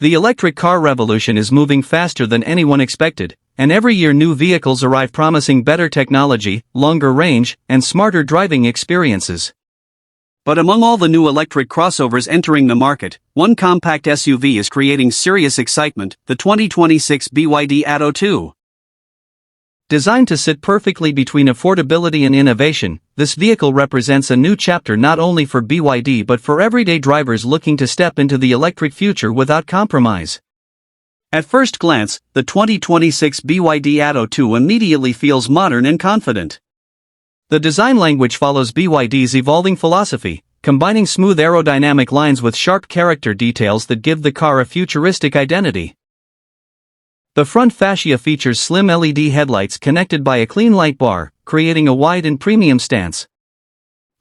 The electric car revolution is moving faster than anyone expected, and every year new vehicles arrive promising better technology, longer range, and smarter driving experiences. But among all the new electric crossovers entering the market, one compact SUV is creating serious excitement: the 2026 BYD Atto 2. Designed to sit perfectly between affordability and innovation, this vehicle represents a new chapter not only for BYD but for everyday drivers looking to step into the electric future without compromise. At first glance, the 2026 BYD Atto 2 immediately feels modern and confident. The design language follows BYD's evolving philosophy, combining smooth aerodynamic lines with sharp character details that give the car a futuristic identity. The front fascia features slim LED headlights connected by a clean light bar, creating a wide and premium stance.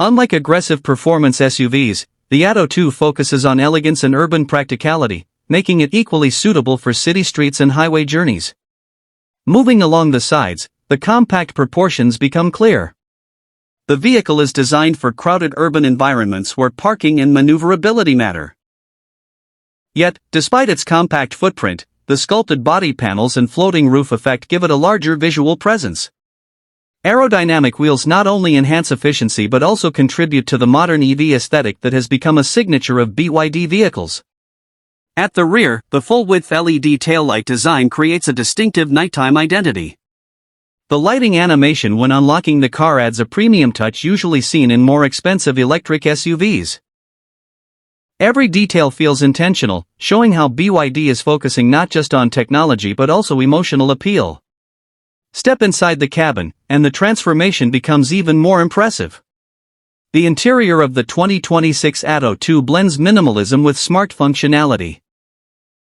Unlike aggressive performance SUVs, the Atto 2 focuses on elegance and urban practicality, making it equally suitable for city streets and highway journeys. Moving along the sides, the compact proportions become clear. The vehicle is designed for crowded urban environments where parking and maneuverability matter. Yet, despite its compact footprint, the sculpted body panels and floating roof effect give it a larger visual presence. Aerodynamic wheels not only enhance efficiency but also contribute to the modern EV aesthetic that has become a signature of BYD vehicles. At the rear, the full-width LED taillight design creates a distinctive nighttime identity. The lighting animation when unlocking the car adds a premium touch usually seen in more expensive electric SUVs. Every detail feels intentional, showing how BYD is focusing not just on technology but also emotional appeal. Step inside the cabin, and the transformation becomes even more impressive. The interior of the 2026 Atto 2 blends minimalism with smart functionality.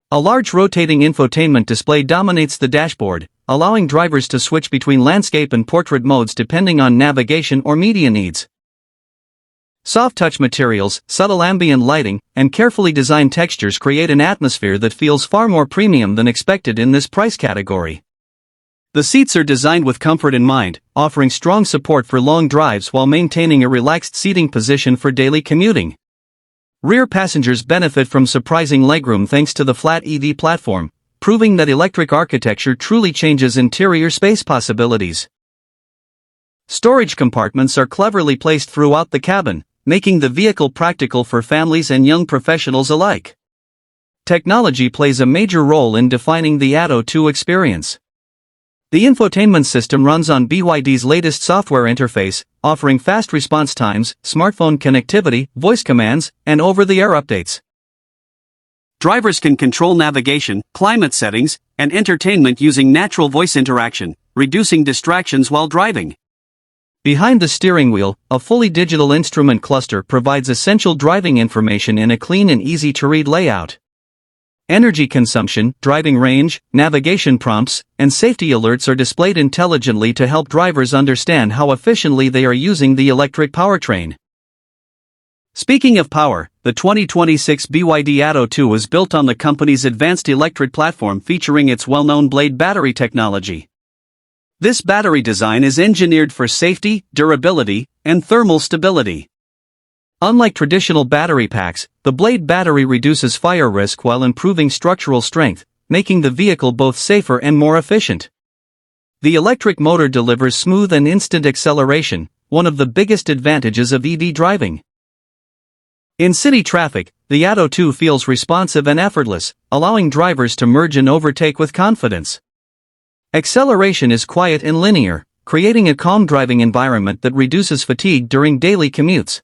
A large rotating infotainment display dominates the dashboard, allowing drivers to switch between landscape and portrait modes depending on navigation or media needs. Soft touch materials, subtle ambient lighting, and carefully designed textures create an atmosphere that feels far more premium than expected in this price category. The seats are designed with comfort in mind, offering strong support for long drives while maintaining a relaxed seating position for daily commuting. Rear passengers benefit from surprising legroom thanks to the flat EV platform, proving that electric architecture truly changes interior space possibilities. Storage compartments are cleverly placed throughout the cabin, making the vehicle practical for families and young professionals alike. Technology plays a major role in defining the Atto 2 experience. The infotainment system runs on BYD's latest software interface, offering fast response times, smartphone connectivity, voice commands, and over-the-air updates. Drivers can control navigation, climate settings, and entertainment using natural voice interaction, reducing distractions while driving. Behind the steering wheel, a fully digital instrument cluster provides essential driving information in a clean and easy-to-read layout. Energy consumption, driving range, navigation prompts, and safety alerts are displayed intelligently to help drivers understand how efficiently they are using the electric powertrain. Speaking of power, the 2026 BYD Atto 2 is built on the company's advanced electric platform featuring its well-known blade battery technology. This battery design is engineered for safety, durability, and thermal stability. Unlike traditional battery packs, the blade battery reduces fire risk while improving structural strength, making the vehicle both safer and more efficient. The electric motor delivers smooth and instant acceleration, one of the biggest advantages of EV driving. In city traffic, the Atto 2 feels responsive and effortless, allowing drivers to merge and overtake with confidence. Acceleration is quiet and linear, creating a calm driving environment that reduces fatigue during daily commutes.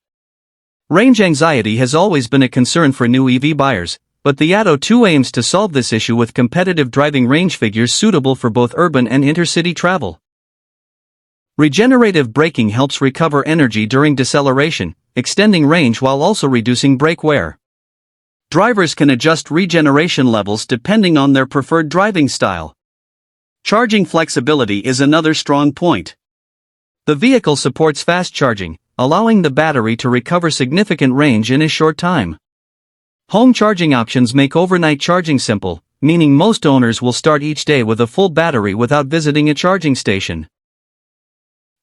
Range anxiety has always been a concern for new EV buyers, but the Atto 2 aims to solve this issue with competitive driving range figures suitable for both urban and intercity travel. Regenerative braking helps recover energy during deceleration, extending range while also reducing brake wear. Drivers can adjust regeneration levels depending on their preferred driving style. Charging flexibility is another strong point. The vehicle supports fast charging, allowing the battery to recover significant range in a short time. Home charging options make overnight charging simple, meaning most owners will start each day with a full battery without visiting a charging station.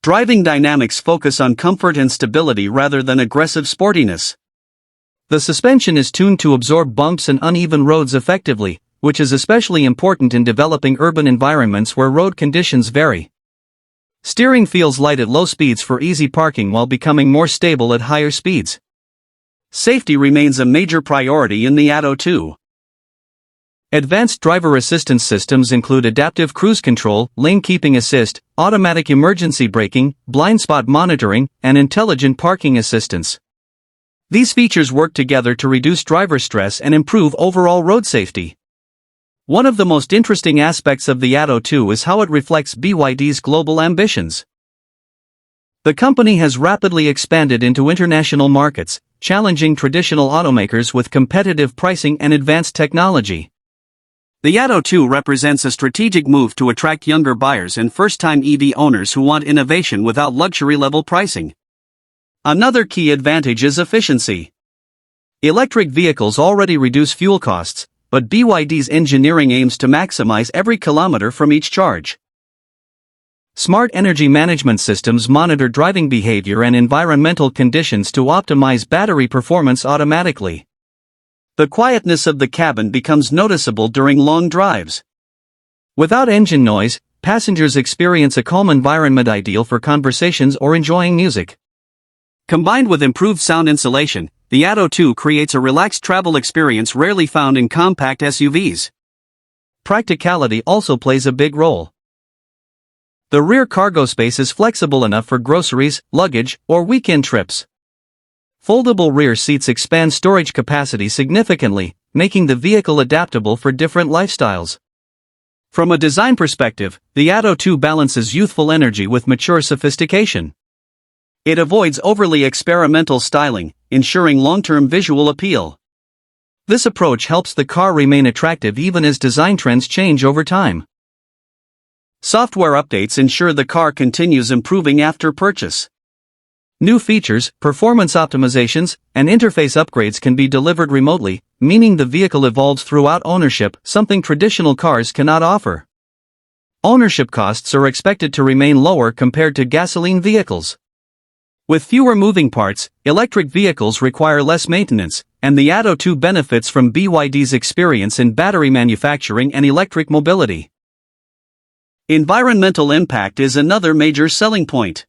Driving dynamics focus on comfort and stability rather than aggressive sportiness. The suspension is tuned to absorb bumps and uneven roads effectively, which is especially important in developing urban environments where road conditions vary. Steering feels light at low speeds for easy parking while becoming more stable at higher speeds. Safety remains a major priority in the Atto 2. Advanced driver assistance systems include adaptive cruise control, lane keeping assist, automatic emergency braking, blind spot monitoring, and intelligent parking assistance. These features work together to reduce driver stress and improve overall road safety. One of the most interesting aspects of the Atto 2 is how it reflects BYD's global ambitions. The company has rapidly expanded into international markets, challenging traditional automakers with competitive pricing and advanced technology. The Atto 2 represents a strategic move to attract younger buyers and first-time EV owners who want innovation without luxury-level pricing. Another key advantage is efficiency. Electric vehicles already reduce fuel costs, but BYD's engineering aims to maximize every kilometer from each charge. Smart energy management systems monitor driving behavior and environmental conditions to optimize battery performance automatically. The quietness of the cabin becomes noticeable during long drives. Without engine noise, passengers experience a calm environment ideal for conversations or enjoying music. Combined with improved sound insulation, the Atto 2 creates a relaxed travel experience rarely found in compact SUVs. Practicality also plays a big role. The rear cargo space is flexible enough for groceries, luggage, or weekend trips. Foldable rear seats expand storage capacity significantly, making the vehicle adaptable for different lifestyles. From a design perspective, the Atto 2 balances youthful energy with mature sophistication. It avoids overly experimental styling, ensuring long-term visual appeal. This approach helps the car remain attractive even as design trends change over time. Software updates ensure the car continues improving after purchase. New features, performance optimizations, and interface upgrades can be delivered remotely, meaning the vehicle evolves throughout ownership, something traditional cars cannot offer. Ownership costs are expected to remain lower compared to gasoline vehicles. With fewer moving parts, electric vehicles require less maintenance, and the Atto 2 benefits from BYD's experience in battery manufacturing and electric mobility. Environmental impact is another major selling point.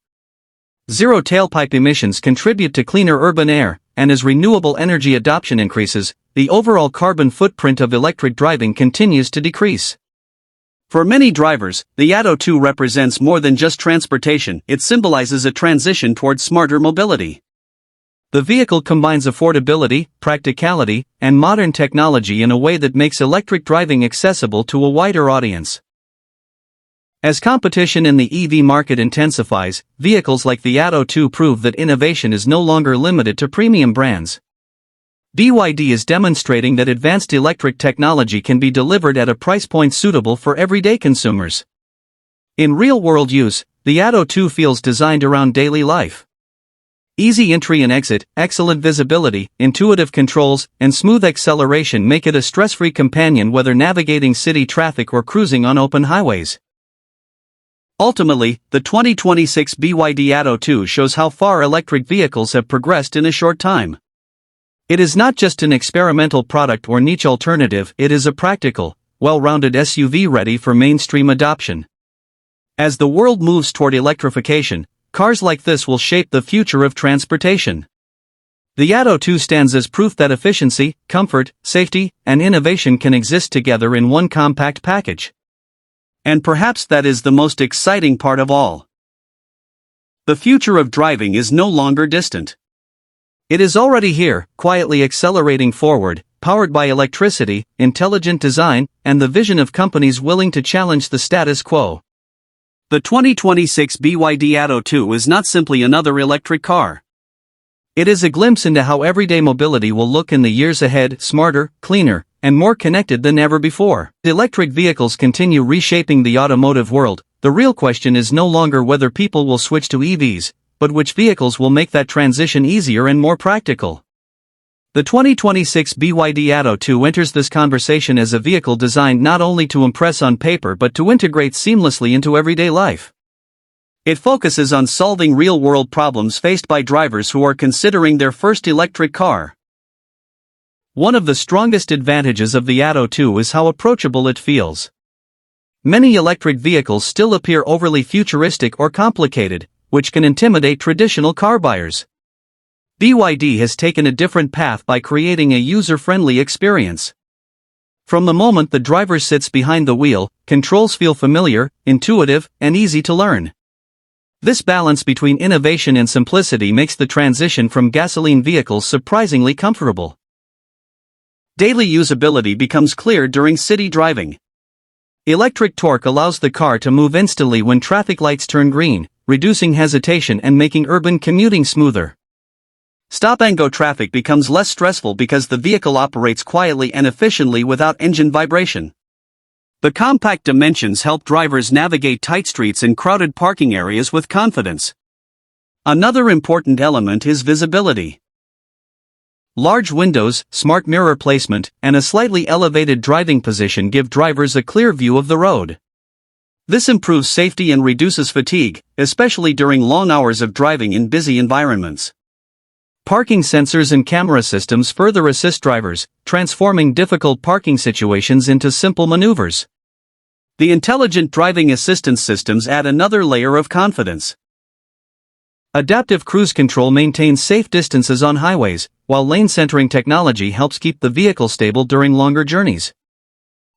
Zero tailpipe emissions contribute to cleaner urban air, and as renewable energy adoption increases, the overall carbon footprint of electric driving continues to decrease. For many drivers, the Atto 2 represents more than just transportation, it symbolizes a transition towards smarter mobility. The vehicle combines affordability, practicality, and modern technology in a way that makes electric driving accessible to a wider audience. As competition in the EV market intensifies, vehicles like the Atto 2 prove that innovation is no longer limited to premium brands. BYD is demonstrating that advanced electric technology can be delivered at a price point suitable for everyday consumers. In real-world use, the Atto 2 feels designed around daily life. Easy entry and exit, excellent visibility, intuitive controls, and smooth acceleration make it a stress-free companion whether navigating city traffic or cruising on open highways. Ultimately, the 2026 BYD Atto 2 shows how far electric vehicles have progressed in a short time. It is not just an experimental product or niche alternative, it is a practical, well-rounded SUV ready for mainstream adoption. As the world moves toward electrification, cars like this will shape the future of transportation. The Atto 2 stands as proof that efficiency, comfort, safety, and innovation can exist together in one compact package. And perhaps that is the most exciting part of all. The future of driving is no longer distant. It is already here, quietly accelerating forward, powered by electricity, intelligent design, and the vision of companies willing to challenge the status quo. The 2026 BYD Atto 2 is not simply another electric car. It is a glimpse into how everyday mobility will look in the years ahead, smarter, cleaner, and more connected than ever before. Electric vehicles continue reshaping the automotive world. The real question is no longer whether people will switch to EVs, but which vehicles will make that transition easier and more practical. The 2026 BYD Atto 2 enters this conversation as a vehicle designed not only to impress on paper but to integrate seamlessly into everyday life. It focuses on solving real-world problems faced by drivers who are considering their first electric car. One of the strongest advantages of the Atto 2 is how approachable it feels. Many electric vehicles still appear overly futuristic or complicated, which can intimidate traditional car buyers. BYD has taken a different path by creating a user-friendly experience. From the moment the driver sits behind the wheel, controls feel familiar, intuitive, and easy to learn. This balance between innovation and simplicity makes the transition from gasoline vehicles surprisingly comfortable. Daily usability becomes clear during city driving. Electric torque allows the car to move instantly when traffic lights turn green, reducing hesitation and making urban commuting smoother. Stop-and-go traffic becomes less stressful because the vehicle operates quietly and efficiently without engine vibration. The compact dimensions help drivers navigate tight streets and crowded parking areas with confidence. Another important element is visibility. Large windows, smart mirror placement, and a slightly elevated driving position give drivers a clear view of the road. This improves safety and reduces fatigue, especially during long hours of driving in busy environments. Parking sensors and camera systems further assist drivers, transforming difficult parking situations into simple maneuvers. The intelligent driving assistance systems add another layer of confidence. Adaptive cruise control maintains safe distances on highways, while lane centering technology helps keep the vehicle stable during longer journeys.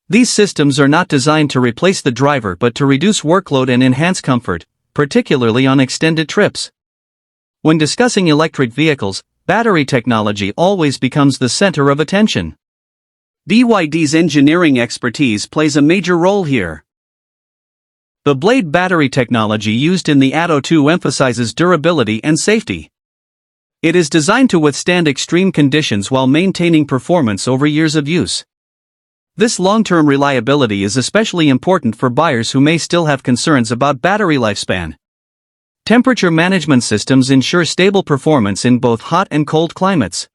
These systems are not designed to replace the driver but to reduce workload and enhance comfort, particularly on extended trips. When discussing electric vehicles, battery technology always becomes the center of attention. BYD's engineering expertise plays a major role here. The blade battery technology used in the Atto 2 emphasizes durability and safety. It is designed to withstand extreme conditions while maintaining performance over years of use. This long-term reliability is especially important for buyers who may still have concerns about battery lifespan. Temperature management systems ensure stable performance in both hot and cold climates.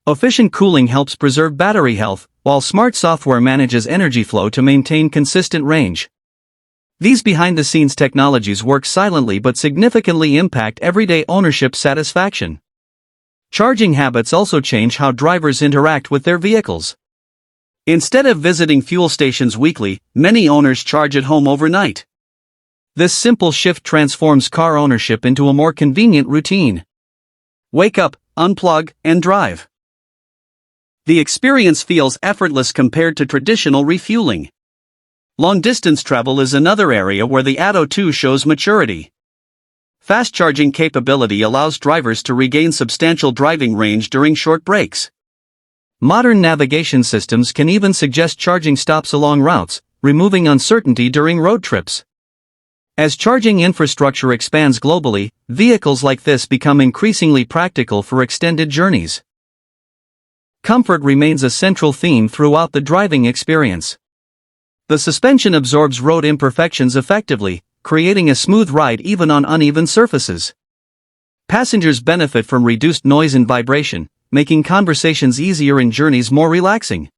Efficient cooling helps preserve battery health, while smart software manages energy flow to maintain consistent range. These behind-the-scenes technologies work silently but significantly impact everyday ownership satisfaction. Charging habits also change how drivers interact with their vehicles. Instead of visiting fuel stations weekly, many owners charge at home overnight. This simple shift transforms car ownership into a more convenient routine. Wake up, unplug, and drive. The experience feels effortless compared to traditional refueling. Long-distance travel is another area where the Atto 2 shows maturity. Fast charging capability allows drivers to regain substantial driving range during short breaks. Modern navigation systems can even suggest charging stops along routes, removing uncertainty during road trips. As charging infrastructure expands globally, vehicles like this become increasingly practical for extended journeys. Comfort remains a central theme throughout the driving experience. The suspension absorbs road imperfections effectively, creating a smooth ride even on uneven surfaces. Passengers benefit from reduced noise and vibration, making conversations easier and journeys more relaxing.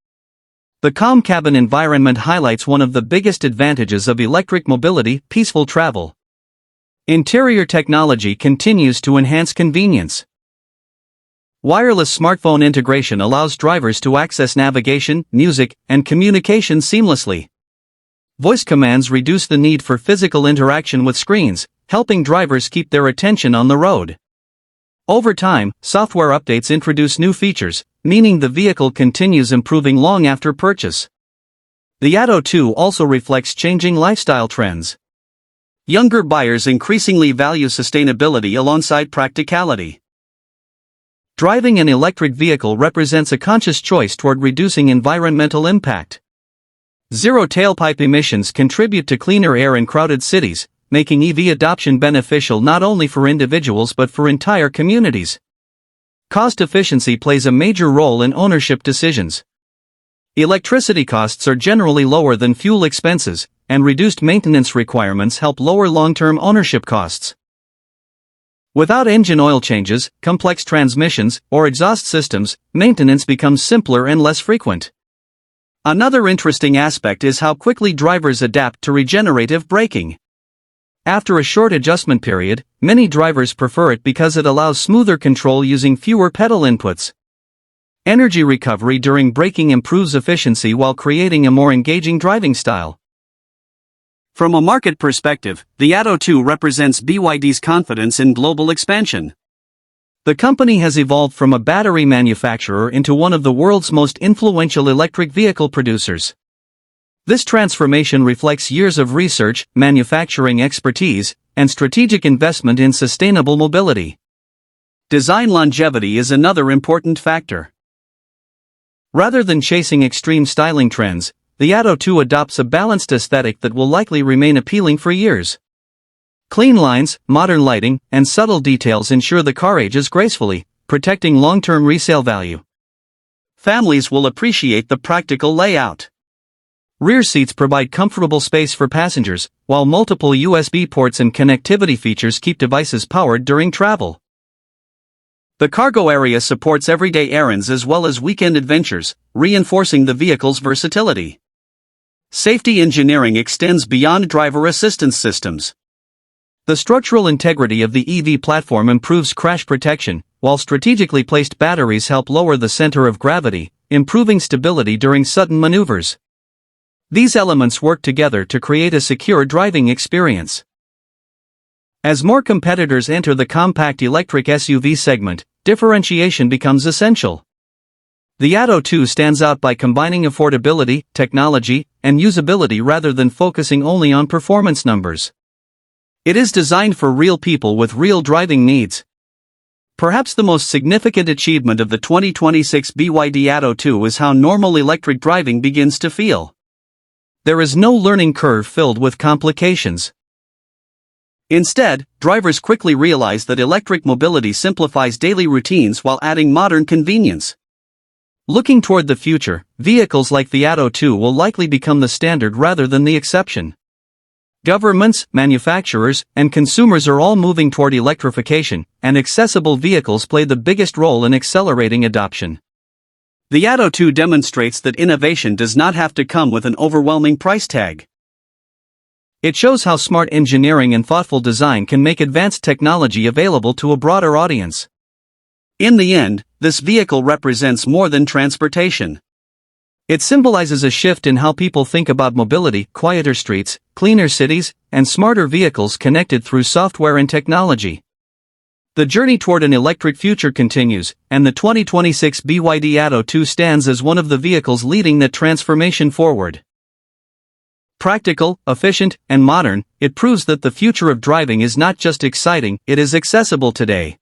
The calm cabin environment highlights one of the biggest advantages of electric mobility: peaceful travel. Interior technology continues to enhance convenience. Wireless smartphone integration allows drivers to access navigation, music, and communication seamlessly. Voice commands reduce the need for physical interaction with screens, helping drivers keep their attention on the road. Over time, software updates introduce new features, meaning the vehicle continues improving long after purchase. The Atto 2 also reflects changing lifestyle trends. Younger buyers increasingly value sustainability alongside practicality. Driving an electric vehicle represents a conscious choice toward reducing environmental impact. Zero tailpipe emissions contribute to cleaner air in crowded cities, making EV adoption beneficial not only for individuals but for entire communities. Cost efficiency plays a major role in ownership decisions. Electricity costs are generally lower than fuel expenses, and reduced maintenance requirements help lower long-term ownership costs. Without engine oil changes, complex transmissions, or exhaust systems, maintenance becomes simpler and less frequent. Another interesting aspect is how quickly drivers adapt to regenerative braking. After a short adjustment period, many drivers prefer it because it allows smoother control using fewer pedal inputs. Energy recovery during braking improves efficiency while creating a more engaging driving style. From a market perspective, the Atto 2 represents BYD's confidence in global expansion. The company has evolved from a battery manufacturer into one of the world's most influential electric vehicle producers. This transformation reflects years of research, manufacturing expertise, and strategic investment in sustainable mobility. Design longevity is another important factor. Rather than chasing extreme styling trends, the Atto 2 adopts a balanced aesthetic that will likely remain appealing for years. Clean lines, modern lighting, and subtle details ensure the car ages gracefully, protecting long-term resale value. Families will appreciate the practical layout. Rear seats provide comfortable space for passengers, while multiple USB ports and connectivity features keep devices powered during travel. The cargo area supports everyday errands as well as weekend adventures, reinforcing the vehicle's versatility. Safety engineering extends beyond driver assistance systems. The structural integrity of the EV platform improves crash protection, while strategically placed batteries help lower the center of gravity, improving stability during sudden maneuvers. These elements work together to create a secure driving experience. As more competitors enter the compact electric SUV segment, differentiation becomes essential. The Atto 2 stands out by combining affordability, technology, and usability rather than focusing only on performance numbers. It is designed for real people with real driving needs. Perhaps the most significant achievement of the 2026 BYD Atto 2 is how normal electric driving begins to feel. There is no learning curve filled with complications. Instead, drivers quickly realize that electric mobility simplifies daily routines while adding modern convenience. Looking toward the future, vehicles like the Atto 2 will likely become the standard rather than the exception. Governments, manufacturers, and consumers are all moving toward electrification, and accessible vehicles play the biggest role in accelerating adoption. The Atto 2 demonstrates that innovation does not have to come with an overwhelming price tag. It shows how smart engineering and thoughtful design can make advanced technology available to a broader audience. In the end, this vehicle represents more than transportation. It symbolizes a shift in how people think about mobility: quieter streets, cleaner cities, and smarter vehicles connected through software and technology. The journey toward an electric future continues, and the 2026 BYD Atto 2 stands as one of the vehicles leading that transformation forward. Practical, efficient, and modern, it proves that the future of driving is not just exciting, it is accessible today.